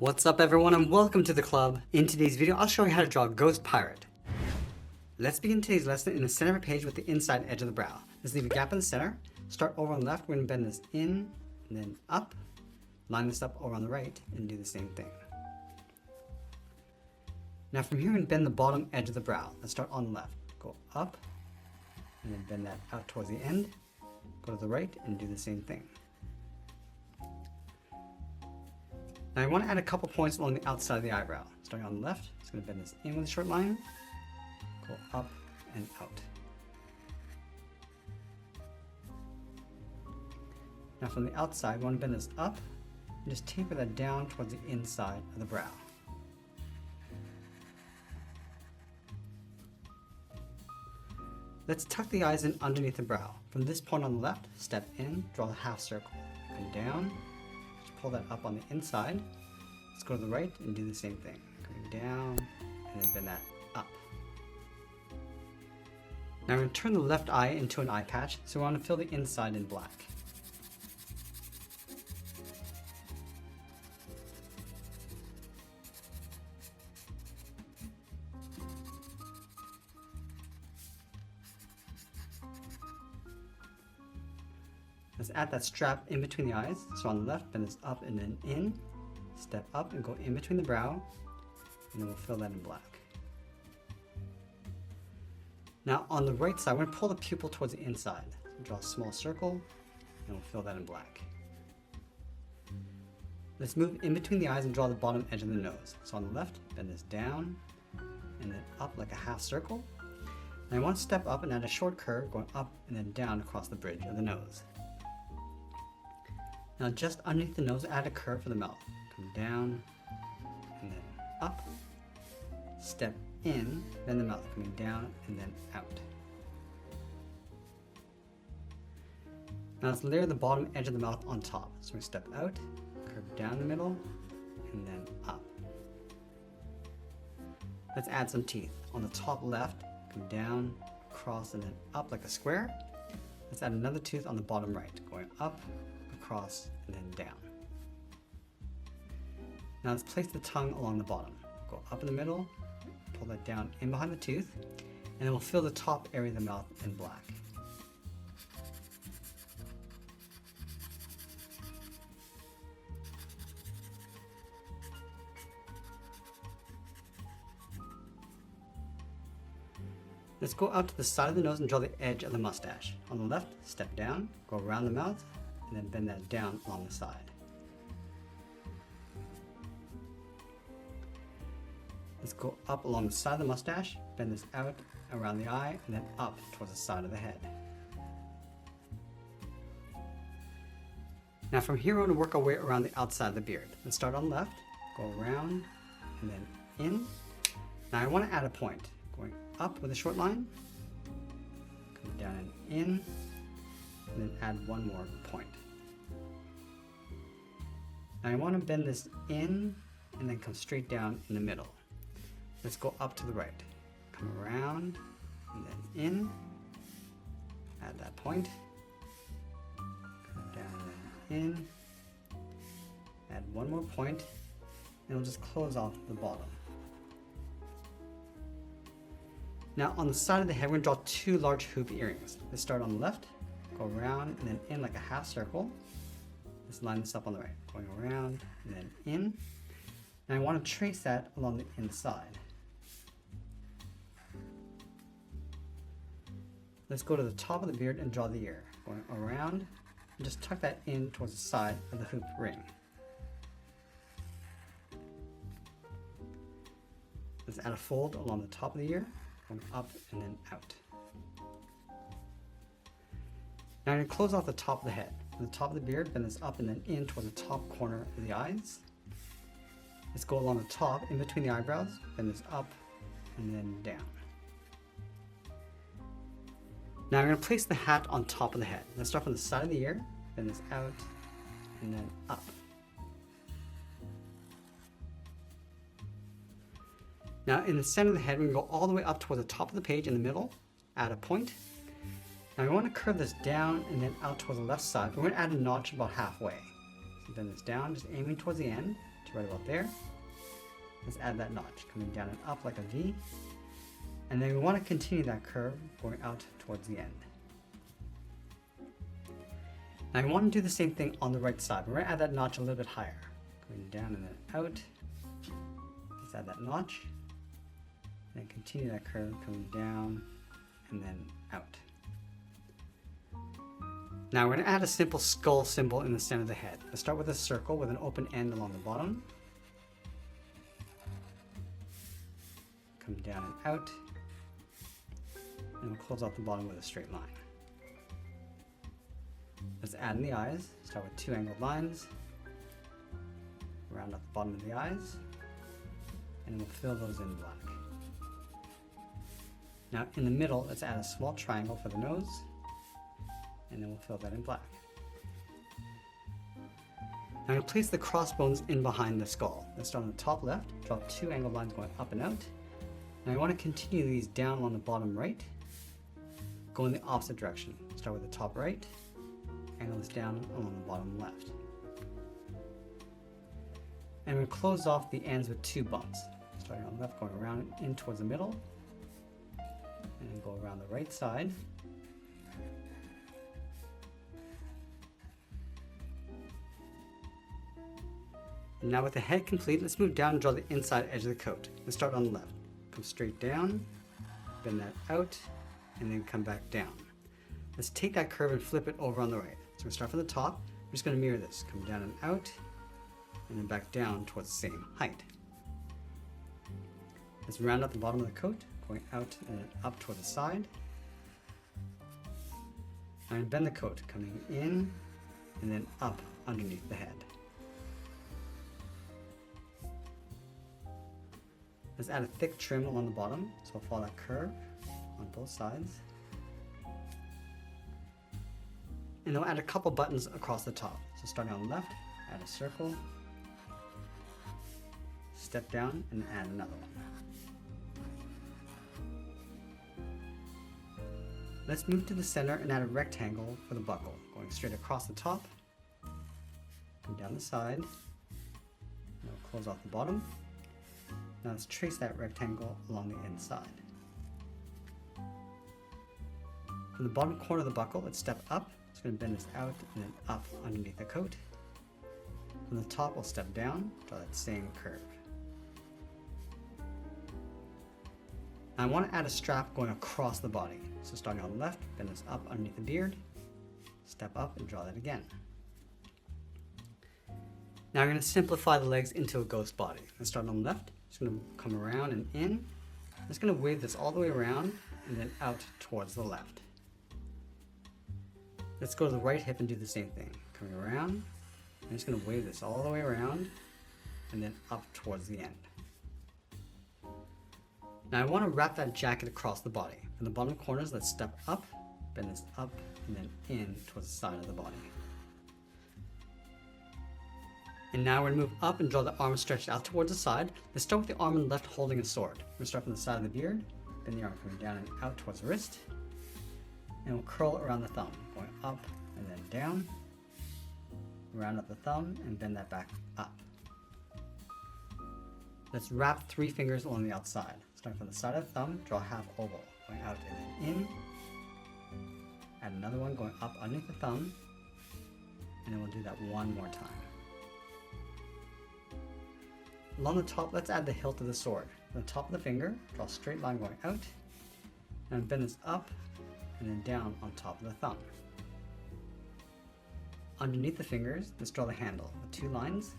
What's up everyone and welcome to the club. In today's video, I'll show you how to draw a ghost pirate. Let's begin today's lesson in the center of the page with the inside edge of the brow. Let's leave a gap in the center. Start over on the left, we're going to bend this in and then up. Line this up over on the right and do the same thing. Now from here, we're going to bend the bottom edge of the brow. Let's start on the left. Go up and then bend that out towards the end. Go to the right and do the same thing. Now I want to add a couple points along the outside of the eyebrow. Starting on the left, just going to bend this in with a short line, go up and out. Now from the outside, we want to bend this up and just taper that down towards the inside of the brow. Let's tuck the eyes in underneath the brow. From this point on the left, step in, draw the half circle, and down. Pull that up on the inside. Let's go to the right and do the same thing. Going down and then bend that up. Now we're going to turn the left eye into an eye patch, so we want to fill the inside in black. Let's add that strap in between the eyes. So on the left, bend this up and then in. Step up and go in between the brow, and then we'll fill that in black. Now on the right side, we're going to pull the pupil towards the inside. So draw a small circle, and we'll fill that in black. Let's move in between the eyes and draw the bottom edge of the nose. So on the left, bend this down, and then up like a half circle. And I want to step up and add a short curve going up and then down across the bridge of the nose. Now just underneath the nose, add a curve for the mouth. Come down and then up, step in, then the mouth coming down and then out. Now let's layer the bottom edge of the mouth on top. So we step out, curve down the middle, and then up. Let's add some teeth. On the top left, come down, cross, and then up like a square. Let's add another tooth on the bottom right, going up, across, and then down. Now let's place the tongue along the bottom. Go up in the middle, pull that down in behind the tooth, and then we'll fill the top area of the mouth in black. Let's go out to the side of the nose and draw the edge of the mustache. On the left, step down, go around the mouth, and then bend that down along the side. Let's go up along the side of the mustache, bend this out around the eye, and then up towards the side of the head. Now from here, we're going to work our way around the outside of the beard. Let's start on the left, go around, and then in. Now I want to add a point, going up with a short line, come down and in, and then add one more point. Now I want to bend this in and then come straight down in the middle. Let's go up to the right. Come around and then in. Add that point. Come down and in. Add one more point, and we'll just close off the bottom. Now on the side of the head, we're going to draw two large hoop earrings. Let's start on the left, go around and then in like a half circle. Let's line this up on the right, going around and then in. And I want to trace that along the inside. Let's go to the top of the beard and draw the ear, going around and just tuck that in towards the side of the hoop ring. Let's add a fold along the top of the ear, going up and then out. Now I'm going to close off the top of the head. From the top of the beard, bend this up and then in toward the top corner of the eyes. Let's go along the top, in between the eyebrows, bend this up and then down. Now I'm going to place the hat on top of the head. Let's start from the side of the ear, bend this out and then up. Now in the center of the head, we're going to go all the way up toward the top of the page in the middle, add a point. Now we want to curve this down and then out towards the left side. We're going to add a notch about halfway. So bend this down, just aiming towards the end, right about there. Let's add that notch, coming down and up like a V. And then we want to continue that curve going out towards the end. Now I want to do the same thing on the right side. We're going to add that notch a little bit higher. Going down and then out. Let's add that notch. And then continue that curve coming down and then out. Now we're going to add a simple skull symbol in the center of the head. Let's start with a circle with an open end along the bottom. Come down and out. And we'll close off the bottom with a straight line. Let's add in the eyes. Start with 2 angled lines. Round up the bottom of the eyes. And we'll fill those in black. Now in the middle, let's add a small triangle for the nose. And then we'll fill that in black. Now I'm going to place the crossbones in behind the skull. Let's start on the top left, draw 2 angled lines going up and out. Now I want to continue these down along the bottom right, go in the opposite direction. Start with the top right, angle this down along the bottom left. And we'll close off the ends with 2 bumps. Starting on the left, going around and in towards the middle, and then go around the right side. And now with the head complete, let's move down and draw the inside edge of the coat. Let's start on the left. Come straight down, bend that out, and then come back down. Let's take that curve and flip it over on the right. So we'll start from the top. We're just going to mirror this. Come down and out, and then back down towards the same height. Let's round out the bottom of the coat, going out and then up toward the side. And bend the coat, coming in and then up underneath the head. Let's add a thick trim along the bottom, so we'll follow that curve on both sides. And then we'll add a couple buttons across the top. So starting on the left, add a circle, step down, and add another one. Let's move to the center and add a rectangle for the buckle, going straight across the top, come down the side, and we'll close off the bottom. Now let's trace that rectangle along the inside. From the bottom corner of the buckle, let's step up. It's going to bend this out and then up underneath the coat. From the top, we'll step down, draw that same curve. Now I want to add a strap going across the body. So starting on the left, bend this up underneath the beard, step up and draw that again. Now we're going to simplify the legs into a ghost body. Let's start on the left. Just going to come around and in. I'm just going to wave this all the way around and then out towards the left. Let's go to the right hip and do the same thing. Coming around, I'm just going to wave this all the way around and then up towards the end. Now I want to wrap that jacket across the body. From the bottom corners, let's step up, bend this up, and then in towards the side of the body. And now we're going to move up and draw the arm stretched out towards the side. Let's start with the arm on the left holding a sword. We're going to start from the side of the beard, bend the arm coming down and out towards the wrist, and we'll curl it around the thumb, going up and then down, round up the thumb and bend that back up. Let's wrap 3 fingers along the outside. Starting from the side of the thumb, draw a half oval, going out and then in, add another one going up underneath the thumb, and then we'll do that one more time. Along the top, let's add the hilt of the sword. From the top of the finger, draw a straight line going out, and bend this up and then down on top of the thumb. Underneath the fingers, let's draw the handle with 2 lines,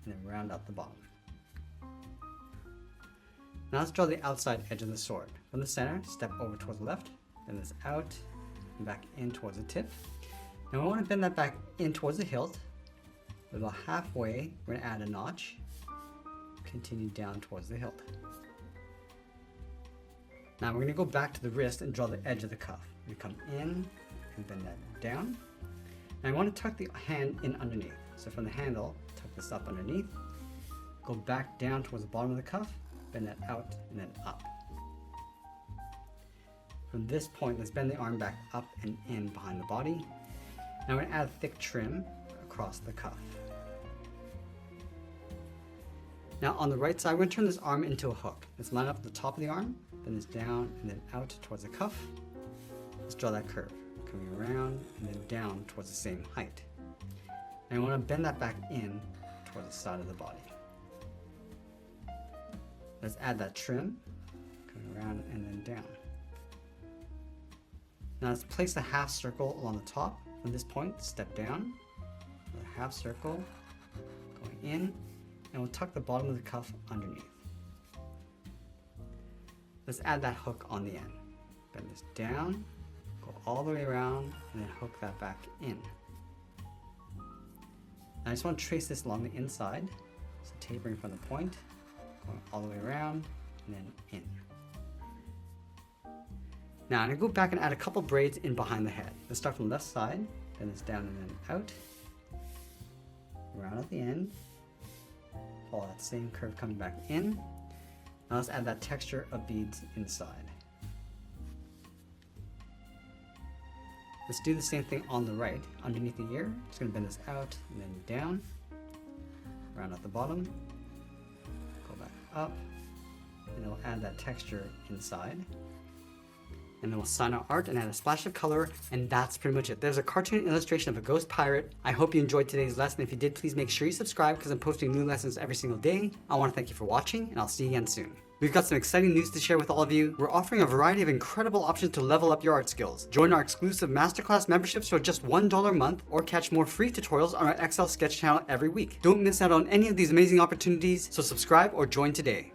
and then round out the bottom. Now let's draw the outside edge of the sword. From the center, step over towards the left, bend this out and back in towards the tip. Now I want to bend that back in towards the hilt. About halfway, we're going to add a notch, continue down towards the hilt. Now we're going to go back to the wrist and draw the edge of the cuff. We come in and bend that down. Now I want to tuck the hand in underneath. So from the handle, tuck this up underneath, go back down towards the bottom of the cuff, bend that out and then up. From this point, let's bend the arm back up and in behind the body. Now we're going to add a thick trim across the cuff. Now on the right side, we're going to turn this arm into a hook. Let's line up the top of the arm, then this down and then out towards the cuff. Let's draw that curve, coming around and then down towards the same height. And I want to bend that back in towards the side of the body. Let's add that trim, coming around and then down. Now let's place the half circle along the top. From this point, step down, with a half circle, going in, and we'll tuck the bottom of the cuff underneath. Let's add that hook on the end. Bend this down, go all the way around, and then hook that back in. I just want to trace this along the inside, so tapering from the point, going all the way around, and then in. Now I'm going to go back and add a couple braids in behind the head. Let's start from the left side, then it's down and then out, around at the end, follow that same curve coming back in. Now let's add that texture of beads inside. Let's do the same thing on the right, underneath the ear. Just going to bend this out and then down, around at the bottom, go back up, and then we'll add that texture inside. And then we'll sign our art and add a splash of color, and that's pretty much it. There's a cartoon illustration of a ghost pirate. I hope you enjoyed today's lesson. If you did, please make sure you subscribe because I'm posting new lessons every single day. I want to thank you for watching, and I'll see you again soon. We've got some exciting news to share with all of you. We're offering a variety of incredible options to level up your art skills. Join our exclusive masterclass memberships for just $1 a month, or catch more free tutorials on our Excel sketch channel every week. Don't miss out on any of these amazing opportunities, so subscribe or join today.